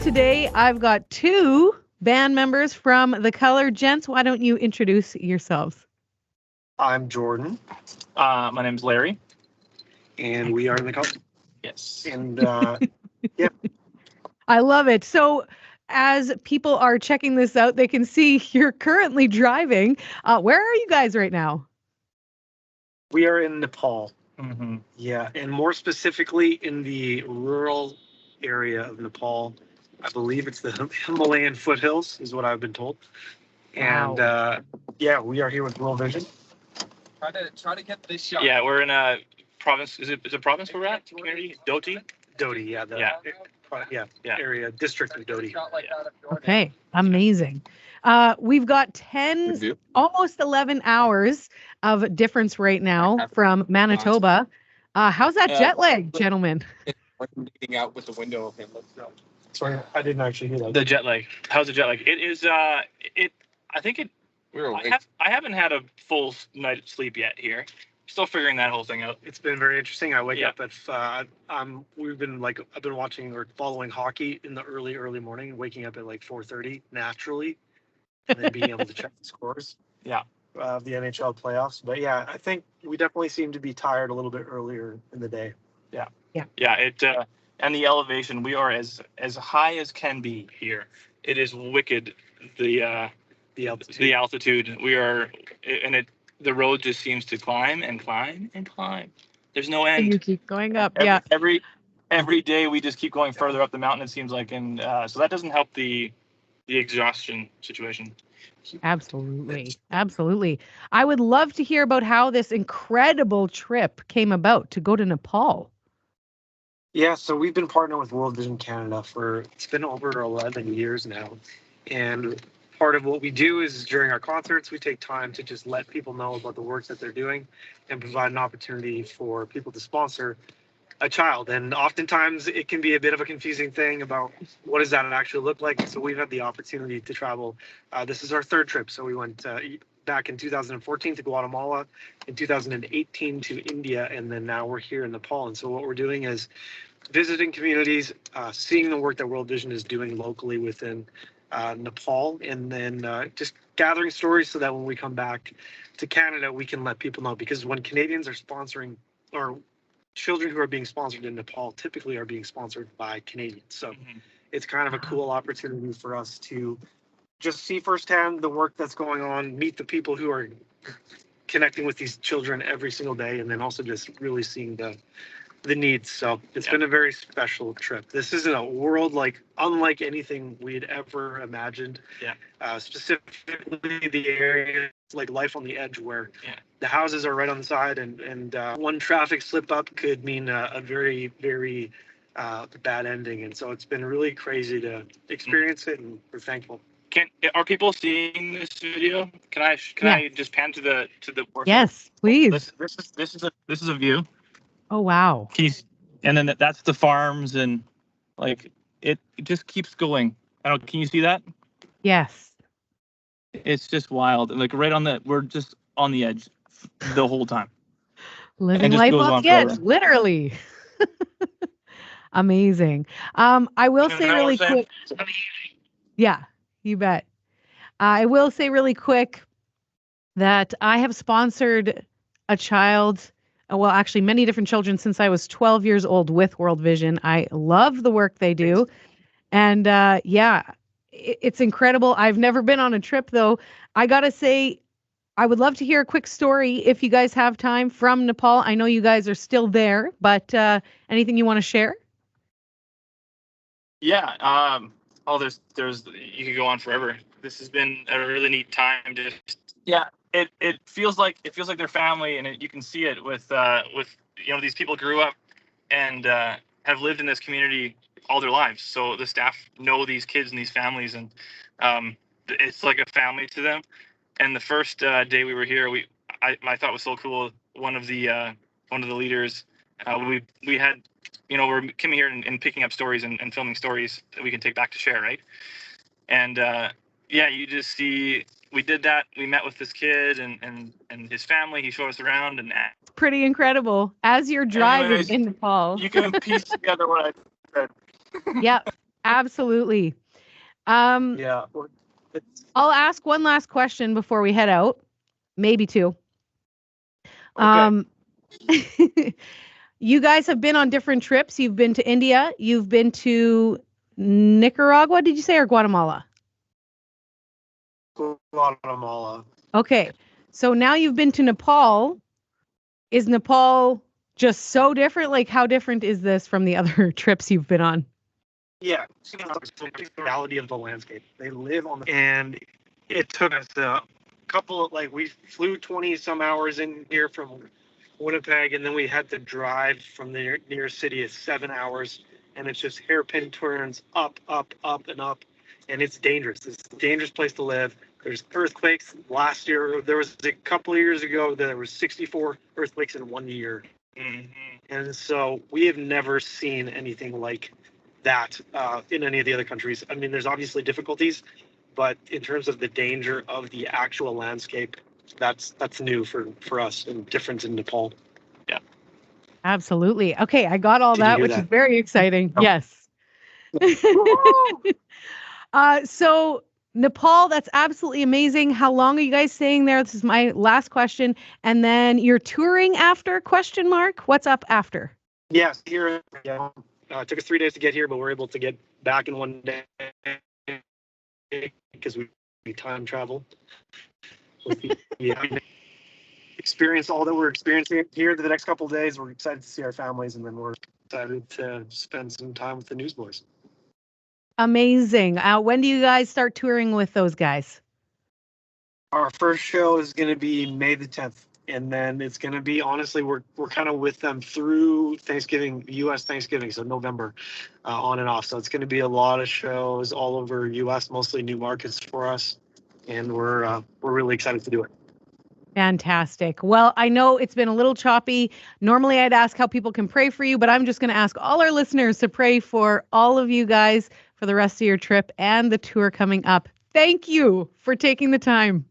today, I've got two band members from The Color. Gents, why don't you introduce yourselves? I'm Jordan. My name's Larry. And we are in the Color. Yes. And yeah. I love it. So as people are checking this out, they can see you're currently driving. Where are you guys right now? We are in Nepal. Mm-hmm. Yeah, and more specifically in the rural area of Nepal. I believe it's the Himalayan foothills, is what I've been told. And wow. Yeah, we are here with World Vision. Try to get this shot. Yeah, we're in a province. Is it a province where we're at? Community? Doti? Doti, yeah. Area, district of Doti. Okay, amazing. We've got 10, almost 11 hours of difference right now from Manitoba. How's that jet lag, gentlemen? Leading out with the window open. Sorry, I didn't actually hear that. The jet lag. How's the jet lag? It is. I think it. I haven't had a full night's sleep yet here. Still figuring that whole thing out. It's been very interesting. I wake up at I've been watching or following hockey in the early morning, waking up at like 4:30 naturally, and then being able to check the scores. Yeah. Of the NHL playoffs. But yeah, I think we definitely seem to be tired a little bit earlier in the day. Yeah. It and the elevation, we are as high as can be here. It is wicked. The altitude. We are, and the road just seems to climb and climb and climb. There's no end. And you keep going up. Every day we just keep going further up the mountain. It seems like, and so that doesn't help the exhaustion situation. Absolutely. I would love to hear about how this incredible trip came about to go to Nepal. Yeah, so we've been partnering with World Vision Canada it's been over 11 years now. And part of what we do is during our concerts, we take time to just let people know about the work that they're doing and provide an opportunity for people to sponsor a child. And oftentimes it can be a bit of a confusing thing about what does that actually look like. So we've had the opportunity to travel. This is our third trip. So we went back in 2014 to Guatemala, in 2018 to India, and then now we're here in Nepal. And so what we're doing is visiting communities, seeing the work that World Vision is doing locally within Nepal, and then just gathering stories so that when we come back to Canada, we can let people know. Because when Canadians are sponsoring, or children who are being sponsored in Nepal typically are being sponsored by Canadians. So it's kind of a cool opportunity for us to just see firsthand the work that's going on, meet the people who are connecting with these children every single day, and then also just really seeing the needs. So it's been a very special trip. This isn't a world unlike anything we'd ever imagined. Specifically the area, like life on the edge, where the houses are right on the side, and one traffic slip up could mean a very, very bad ending. And so it's been really crazy to experience it, and we're thankful. Are people seeing this video? Can I just pan to the Yes, please. This is a view. Oh wow. And then that's the farms, and like it just keeps going. Can you see that? Yes. It's just wild. Like we're just on the edge the whole time. Living life on the edge, literally. Amazing. I will say really quick. Yeah, you bet. I will say really quick that I have sponsored a child, well, actually many different children since I was 12 years old with World Vision. I love the work they do. And it's incredible. I've never been on a trip, though. I got to say, I would love to hear a quick story if you guys have time from Nepal. I know you guys are still there, but anything you want to share? Yeah. There's you could go on forever. This has been a really neat time. It feels like their family, and you can see it with these people grew up and have lived in this community all their lives. So the staff know these kids and these families, and it's like a family to them. And the first day we were here, I thought was so cool. One of the leaders, we had, we're coming here and picking up stories and filming stories that we can take back to share, right? And you just see, we did that. We met with this kid and his family. He showed us around, and pretty incredible. As you're driving in Nepal, you can piece together what I said. Yep. Absolutely. Yeah. I'll ask one last question before we head out. Maybe two. Okay. You guys have been on different trips. You've been to India. You've been to Nicaragua, did you say, or Guatemala? Guatemala. Okay. So now you've been to Nepal. Is Nepal just so different? Like, how different is this from the other trips you've been on? Yeah, the reality of the landscape. They live on the, and it took us a couple of, like, we flew 20 some hours in here from Winnipeg, and then we had to drive from the nearest city is 7 hours, and it's just hairpin turns up, up, up, and up, and it's dangerous. It's a dangerous place to live. There's earthquakes. Last year, there was a couple of years ago, there was 64 earthquakes in 1 year. Mm-hmm. And so we have never seen anything like that in any of the other countries. I mean, there's obviously difficulties, but in terms of the danger of the actual landscape, that's new for us and different in Nepal. Yeah. Absolutely. Okay, I got all Did you that, hear which that? is very exciting. Oh. Yes. So Nepal, that's absolutely amazing. How long are you guys staying there? This is my last question. And then you're touring after, question mark? What's up after? Yes, here. Yeah. It took us 3 days to get here, but we're able to get back in 1 day because we time travel. Yeah. Experience all that we're experiencing here the next couple of days. We're excited to see our families, and then we're excited to spend some time with the newsboys. Amazing. When do you guys start touring with those guys? Our first show is going to be May the 10th. And then it's going to be, honestly, we're kind of with them through Thanksgiving, U.S. Thanksgiving, so November, on and off. So it's going to be a lot of shows all over U.S., mostly new markets for us, and we're really excited to do it. Fantastic. Well, I know it's been a little choppy. Normally, I'd ask how people can pray for you, but I'm just going to ask all our listeners to pray for all of you guys for the rest of your trip and the tour coming up. Thank you for taking the time.